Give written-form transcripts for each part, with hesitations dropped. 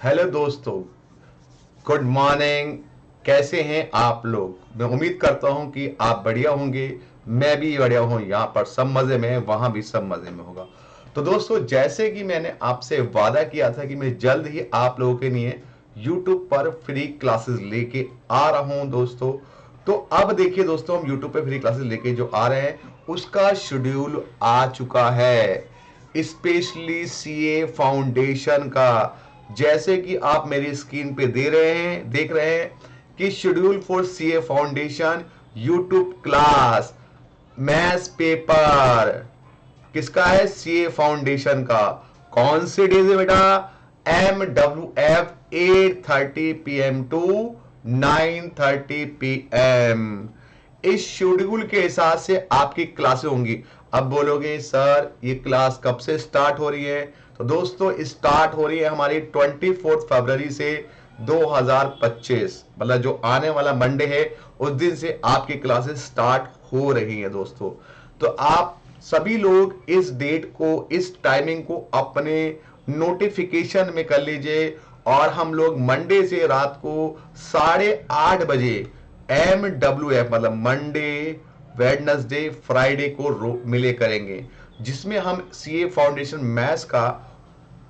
Hello दोस्तों, good morning. कैसे हैं आप लोग? मैं उम्मीद करता हूं कि आप बढ़िया होंगे। मैं भी बढ़िया हूं। यहाँ पर सब मजे में है, वहां भी सब मजे में होगा। तो दोस्तों, जैसे कि मैंने आपसे वादा किया था कि मैं जल्द ही आप लोगों के लिए YouTube पर फ्री क्लासेस लेके आ रहा हूं दोस्तों। तो अब देखिए दोस्तों, हम YouTube पे फ्री क्लासेस लेके जो आ रहे हैं उसका शेड्यूल आ चुका है, स्पेशली सीए फाउंडेशन का। जैसे कि आप मेरी स्क्रीन पे देख रहे हैं कि schedule for CA foundation YouTube class maths paper किसका है? सीए फाउंडेशन का। कौन से डेज है बेटा? MWF 8:30 PM to 9:30 PM। इस शेड्यूल के हिसाब से आपकी क्लासें होंगी। अब बोलोगे सर ये क्लास कब से स्टार्ट हो रही है? तो दोस्तों, स्टार्ट हो रही है हमारी 24 फरवरी से 2025, मतलब जो आने वाला मंडे है उस दिन से आपकी क्लासेस स्टार्ट हो रही हैं दोस्तों। तो आप सभी लोग इस डेट को, इस टाइमिंग को अपने नोटिफिकेशन में कर लीजिए। और हम लोग मंडे से रात को 8:30 बजे MWF मतलब मंडे, वेडनेसडे, फ्राइडे को मिले करेंगे, जिसमें हम सीए फाउंडेशन मैथ्स का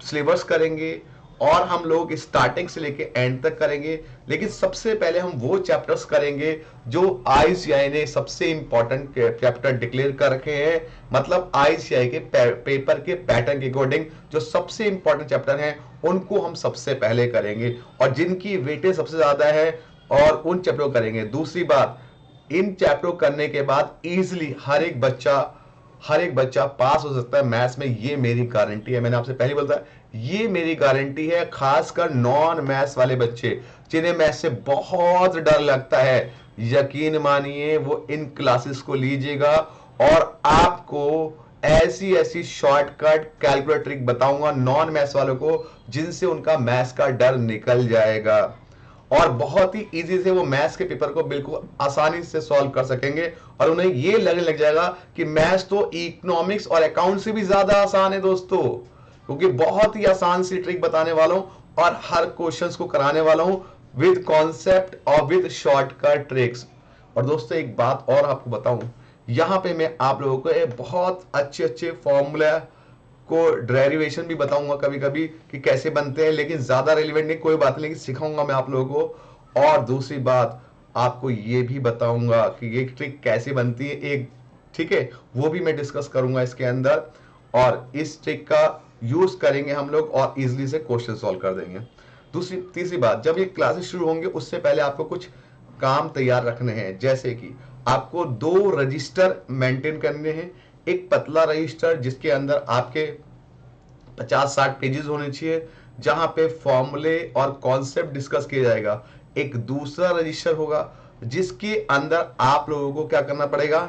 सिलेबस करेंगे और हम लोग स्टार्टिंग से लेके एंड तक करेंगे। लेकिन सबसे पहले हम वो चैप्टर्स करेंगे जो आईसीआई ने सबसे इंपॉर्टेंट चैप्टर डिक्लेयर कर रखे हैं। मतलब आईसीआई के पेपर के पैटर्न के अकॉर्डिंग जो सबसे इंपॉर्टेंट चैप्टर हैं उनको हम सबसे पहले करेंगे, और जिनकी वेटेज सबसे ज्यादा है और उन चैप्टर को करेंगे। दूसरी बात, इन चैप्टर करने के बाद इजिली हर एक बच्चा पास हो सकता है मैथ्स में, ये मेरी गारंटी है। मैंने आपसे पहले बोला था, ये मेरी गारंटी है। खासकर नॉन मैथ्स वाले बच्चे जिन्हें मैथ्स से बहुत डर लगता है, यकीन मानिए वो इन क्लासेस को लीजिएगा। और आपको ऐसी ऐसी शॉर्टकट कैलकुलेटर ट्रिक बताऊंगा नॉन मैथ्स वालों को, जिनसे उनका मैथ्स का डर निकल जाएगा और बहुत ही इजी से वो मैथ्स के पेपर को बिल्कुल आसानी से सॉल्व कर सकेंगे। और उन्हें ये लगने लग जाएगा कि मैथ्स तो इकोनॉमिक्स और अकाउंट से भी ज्यादा आसान है दोस्तों, क्योंकि बहुत ही आसान सी ट्रिक बताने वाला हूं और हर क्वेश्चंस को कराने वाला हूं विद कॉन्सेप्ट और विद शॉर्टकट ट्रिक्स। और दोस्तों, एक बात और आपको बताऊं, यहां पे मैं आप लोगों को बहुत अच्छे अच्छे फॉर्मूला को डेरिवेशन भी बताऊंगा कभी कभी कि कैसे बनते हैं, लेकिन ज्यादा रेलिवेंट नहीं, कोई बात नहीं, लेकिन सिखाऊंगा मैं आप लोगों को। और दूसरी बात, आपको ये भी बताऊंगा कि ये ट्रिक कैसे बनती है एक, ठीक है, वो भी मैं डिस्कस करूंगा इसके अंदर। और इस ट्रिक का यूज करेंगे हम लोग और इजिली से क्वेश्चन सॉल्व कर देंगे। तीसरी बात, जब ये क्लासेस शुरू होंगे उससे पहले आपको कुछ काम तैयार रखने हैं। जैसे कि आपको 2 रजिस्टर मेंटेन करने हैं। एक पतला रजिस्टर जिसके अंदर आपके 50-60 पेजेस होने चाहिए, जहां पे फॉर्मूले और कॉन्सेप्ट डिस्कस किया जाएगा। एक दूसरा रजिस्टर होगा जिसके अंदर आप लोगों को क्या करना पड़ेगा,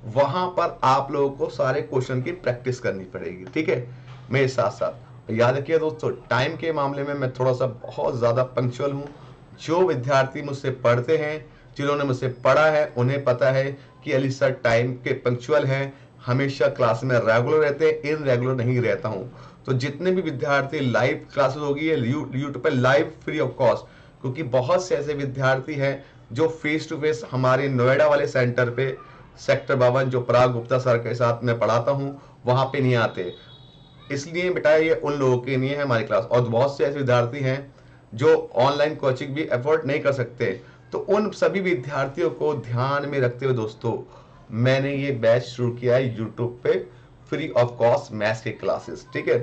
वहां पर आप लोगों को सारे क्वेश्चन की प्रैक्टिस करनी पड़ेगी, ठीक है, मेरे साथ साथ। याद रखिए दोस्तों, टाइम के मामले में मैं थोड़ा सा बहुत ज्यादा पंक्चुअल हूं। जो विद्यार्थी मुझसे पढ़ते हैं, जिन्होंने मुझसे पढ़ा है, उन्हें पता है कि अली सर टाइम के पंक्चुअल हैं, हमेशा क्लास में रेगुलर रहते हैं, इनरेगुलर नहीं रहता हूं। तो जितने भी विद्यार्थी लाइव क्लासेस होगी यूट्यूब पर लाइव फ्री ऑफ कॉस्ट, क्योंकि बहुत से ऐसे विद्यार्थी हैं जो फेस टू फेस हमारे नोएडा वाले सेंटर पे, सेक्टर 52 जो पराग गुप्ता सर के साथ मैं पढ़ाता हूं, वहां पे नहीं आते। इसलिए बेटा ये उन लोगों के लिए है हमारी क्लास। और बहुत से ऐसे विद्यार्थी हैं जो ऑनलाइन कोचिंग भी अफोर्ड नहीं कर सकते। तो उन सभी विद्यार्थियों को ध्यान में रखते हुए दोस्तों, मैंने ये बैच शुरू किया है यूट्यूब पे, फ्री ऑफ कॉस्ट मैथ्स की क्लासेस, ठीक है।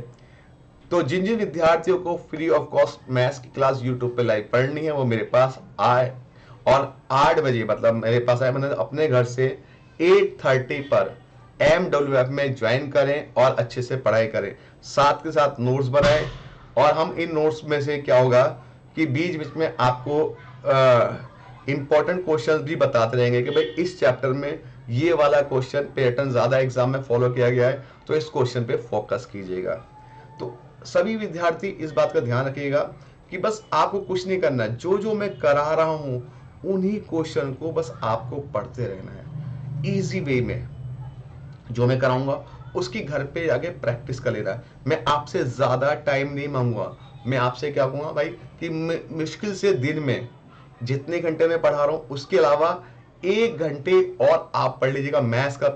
तो जिन जिन विद्यार्थियों को फ्री ऑफ कॉस्ट मैथ्स की क्लास यूट्यूब पे लाइव पढ़नी है वो मेरे पास आए और 8 बजे, मतलब मेरे पास आए, मैंने अपने घर से 8:30 पर MWF में ज्वाइन करें और अच्छे से पढ़ाई करें, साथ के साथ नोट्स बनाएं। और हम इन नोट्स में से क्या होगा कि बीच बीच में आपको इंपॉर्टेंट क्वेश्चंस भी बताते रहेंगे कि भाई इस चैप्टर में ये वाला क्वेश्चन पैटर्न ज्यादा एग्जाम में फॉलो किया गया है, तो इस क्वेश्चन पे फोकस कीजिएगा। तो सभी विद्यार्थी इस बात का ध्यान रखिएगा कि बस आपको कुछ नहीं करना है, जो जो मैं करा रहा हूं उन्हीं क्वेश्चन को बस आपको पढ़ते रहना है इजी वे में। जो मैं कराऊंगा उसकी घर पे जाके प्रैक्टिस कर लेना है। मैं आपसे ज्यादा टाइम नहीं मांगूंगा, मैं आपसे क्या कहूँगा भाई कि मुश्किल से दिन में जितने घंटे मैं पढ़ा रहा हूँ उसके अलावा 1 घंटे और आप पढ़ लीजिएगा मैथ्स का,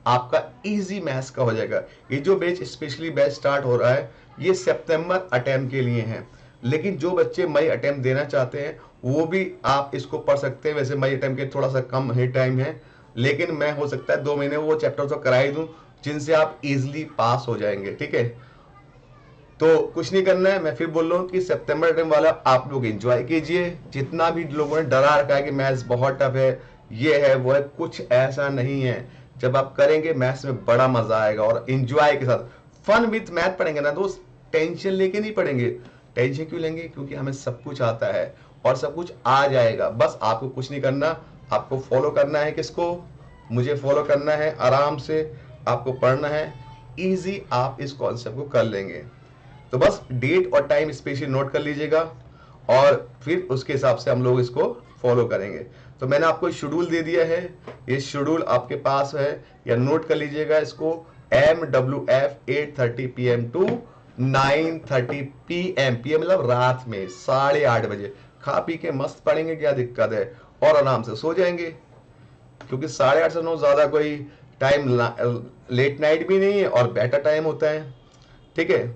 आपका इजी मैथ्स का हो जाएगा। ये जो बैच स्पेशली बैच स्टार्ट हो रहा है ये सितंबर अटेम्प्ट के लिए है, लेकिन जो बच्चे मई अटेम्प्ट देना चाहते हैं वो भी आप इसको पढ़ सकते हैं। वैसे मई अटेम्प्ट के थोड़ा सा कम ही टाइम है, लेकिन मैं हो सकता है 2 महीने वो चैप्टर तो करा ही दूं जिनसे आप इजिली पास हो जाएंगे। ठीक है, तो कुछ नहीं करना है, मैं फिर बोल रहा हूँ कि सितंबर टाइम वाला आप लोग एंजॉय कीजिए। जितना भी लोगों ने डरा रखा है कि मैथ्स बहुत टफ है, ये है वो है, कुछ ऐसा नहीं है। जब आप करेंगे मैथ्स में बड़ा मजा आएगा और एंजॉय के साथ फन विथ मैथ पढ़ेंगे ना दोस्त, टेंशन लेके नहीं पढ़ेंगे। टेंशन क्यों लेंगे? क्योंकि हमें सब कुछ आता है और सब कुछ आ जाएगा। बस आपको कुछ नहीं करना, आपको फॉलो करना है। किसको? मुझे फॉलो करना है। आराम से आपको पढ़ना है, इजी आप इस कॉन्सेप्ट को कर लेंगे। तो बस डेट और टाइम स्पेशली नोट कर लीजिएगा और फिर उसके हिसाब से हम लोग इसको फॉलो करेंगे। तो मैंने आपको शेड्यूल दे दिया है, ये शेड्यूल आपके पास है या नोट कर लीजिएगा इसको। MWF 8:30 PM to 9:30 PM, PM मतलब रात में 8:30 बजे। खा पी के मस्त पढ़ेंगे, क्या दिक्कत है, और आराम से सो जाएंगे, क्योंकि 8:30 से 9 ज्यादा कोई टाइम लेट नाइट भी नहीं है और बेटर टाइम होता है। ठीक है,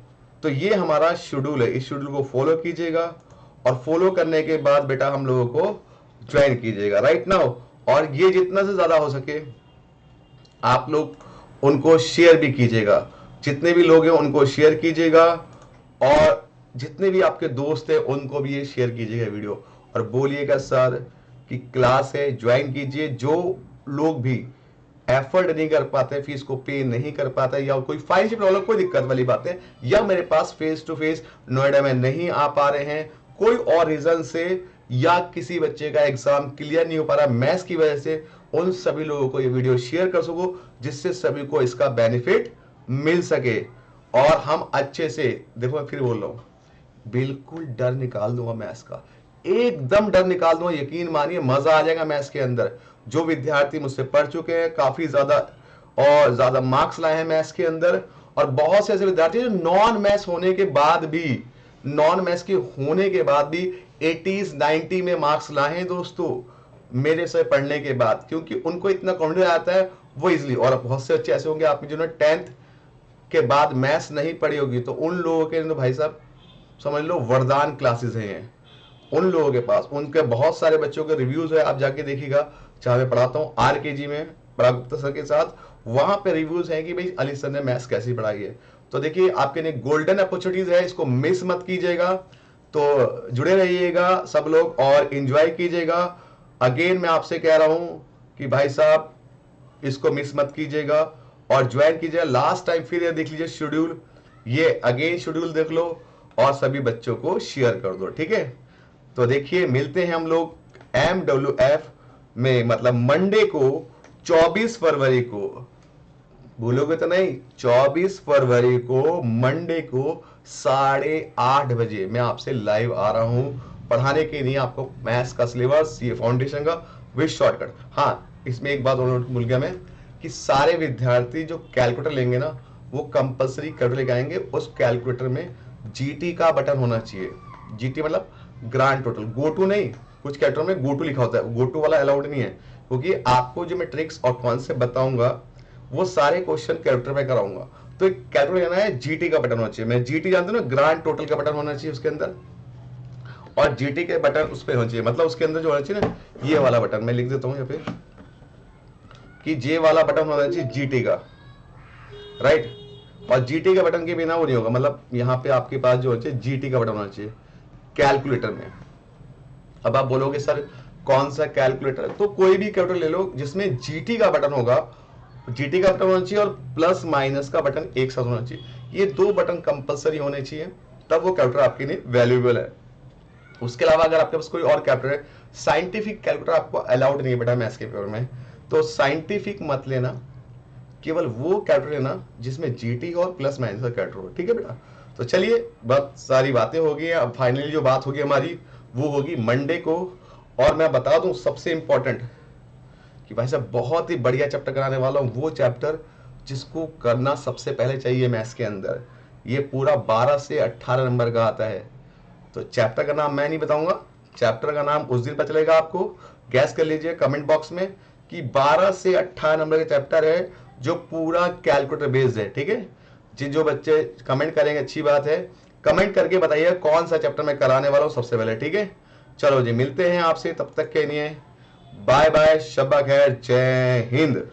तो ये हमारा शेड्यूल है, इस शेड्यूल को फॉलो कीजिएगा और फॉलो करने के बाद बेटा हम लोगों को ज्वाइन कीजिएगा राइट नाउ। और ये जितना से ज्यादा हो सके आप लोग उनको शेयर भी कीजिएगा, जितने भी लोग हैं उनको शेयर कीजिएगा और जितने भी आपके दोस्त हैं उनको भी ये शेयर कीजिएगा वीडियो, और बोलिएगा सर कि क्लास है ज्वाइन कीजिए। जो लोग भी एफर्ट नहीं कर पाते, फीस को पे नहीं कर पाते, या कोई फाइनेंशियल प्रॉब्लम, कोई दिक्कत वाली बात है, या मेरे पास फेस टू फेस नोएडा में नहीं आ पा रहे हैं कोई और रीजन से, या किसी बच्चे का एग्जाम क्लियर नहीं हो पा रहा मैथ्स की वजह से, उन सभी लोगों को ये वीडियो शेयर कर सको जिससे सभी को इसका बेनिफिट मिल सके। और हम अच्छे से, देखो मैं फिर बोल रहा हूं, बिल्कुल डर निकाल दूंगा मैथ्स का, एकदम डर निकाल दूंगा, यकीन मानिए मजा आ जाएगा मैथ्स के अंदर। जो विद्यार्थी मुझसे पढ़ चुके हैं, काफी ज्यादा और ज्यादा मार्क्स लाए हैं मैथ्स के अंदर, और बहुत से ऐसे विद्यार्थी जो नॉन मैथ्स होने के बाद भी, नॉन मैथ्स के होने के बाद भी 80s 90 में मार्क्स लाए हैं दोस्तों मेरे से पढ़ने के बाद, क्योंकि उनको इतना कॉन्फिडेंस आता है वो इजिली। और बहुत से अच्छे ऐसे होंगे आप जिन्होंने 10th के बाद मैथ्स नहीं पढ़ी होगी, तो उन लोगों के लिए तो भाई साहब समझ लो वरदान क्लासेस हैं उन लोगों के पास। उनके बहुत सारे बच्चों के रिव्यूज है, आप जाके देखिएगा, चाहे मैं पढ़ाता हूँ RKG में बड़ा गुप्ता सर के साथ, वहां पे रिव्यूज हैं कि भाई अली सर ने मैथ्स कैसी पढ़ाई है। तो देखिए आपके लिए गोल्डन अपॉर्चुनिटीज है, इसको मिस मत कीजिएगा। तो जुड़े रहिएगा सब लोग और एंजॉय कीजिएगा। अगेन मैं आपसे कह रहा हूं कि भाई साहब इसको मिस मत कीजिएगा और ज्वाइन कीजिएगा। लास्ट टाइम फिर ये देख लीजिए शेड्यूल, ये अगेन शेड्यूल देख लो और सभी बच्चों को शेयर कर दो। ठीक है, तो देखिए मिलते हैं हम लोग MWF में, मतलब मंडे को 24 फरवरी को, भूलोगे तो नहीं, 24 फरवरी को मंडे को 8:30 बजे मैं आपसे लाइव आ रहा हूं पढ़ाने के लिए आपको मैथ्स का सिलेबस, ये फाउंडेशन का विद शॉर्टकट। हाँ, इसमें एक बात और भूल गया मैं कि सारे विद्यार्थी जो कैलकुलेटर लेंगे ना वो कंपलसरी कैलकुलेटर लेके आएंगे। उस कैलकुलेटर में GT का बटन होना चाहिए। GT मतलब ग्रांड टोटल, गोटू नहीं। कुछ कैलकुलेटर में गोटू लिखा होता है, गोटू वाला अलाउड नहीं है, क्योंकि आपको जो मैं ट्रिक्स और कॉन्सेप्ट बताऊंगा वो सारे क्वेश्चन कैलकुलेटर में कराऊंगा। तो एक कैलकुलेटर लेना है, GT का बटन होना चाहिए। मैं GT जानते हो ना, ग्रांड टोटल का बटन होना चाहिए उसके अंदर, और GT के बटन उस पर होना चाहिए, मतलब उसके अंदर जो होना चाहिए ना, ये वाला बटन मैं लिख देता हूं यहाँ पे कि जे वाला बटन होना चाहिए GT का, राइट। और GT के बटन के बिना वो नहीं होगा, मतलब यहाँ पे आपके पास जो होना चाहिए GT का बटन होना चाहिए कैलकुलेटर में। अब आप बोलोगे सर कौन सा कैलकुलेटर, तो कोई भी कैलकुलेटर ले लो जिसमें GT का बटन होगा, GT का बटन होना चाहिए और प्लस माइनस का बटन एक साथ होना चाहिए। ये 2 बटन कंपलसरी होने चाहिए, तब वो कैलकुलेटर आपके लिए वैल्यूएबल है। उसके अलावा अगर आपके पास कोई और कैलकुलेटर है, साइंटिफिक कैलकुलेटर आपको अलाउड नहीं है बेटा मैथ्स के पेपर में, तो साइंटिफिक मत लेना, केवल वो कैलकुलेटर लेना जिसमें GT और प्लस माइनस का कैलकुलेटर हो। ठीक है बेटा, तो चलिए बहुत सारी बातें हो गई। अब फाइनली जो बात होगी हमारी वो होगी मंडे को। और मैं बता दूं सबसे इंपॉर्टेंट कि भाई साहब बहुत ही बढ़िया चैप्टर कराने वाला हूं, वो चैप्टर जिसको करना सबसे पहले चाहिए मैथ्स के अंदर। ये पूरा 12 से 18 नंबर का आता है, तो चैप्टर का नाम मैं नहीं बताऊंगा, चैप्टर का नाम उस दिन पता चलेगा आपको। गैस कर लीजिए कमेंट बॉक्स में कि 12 से 18 नंबर का चैप्टर है जो पूरा कैलकुलेटर बेस्ड है, ठीक है। जो बच्चे कमेंट करेंगे अच्छी बात है, कमेंट करके बताइए कौन सा चैप्टर मैं कराने वाला हूं सबसे पहले, ठीक है। चलो जी मिलते हैं आपसे, तब तक के लिए बाय बाय, शब्बा खैर, जय हिंद।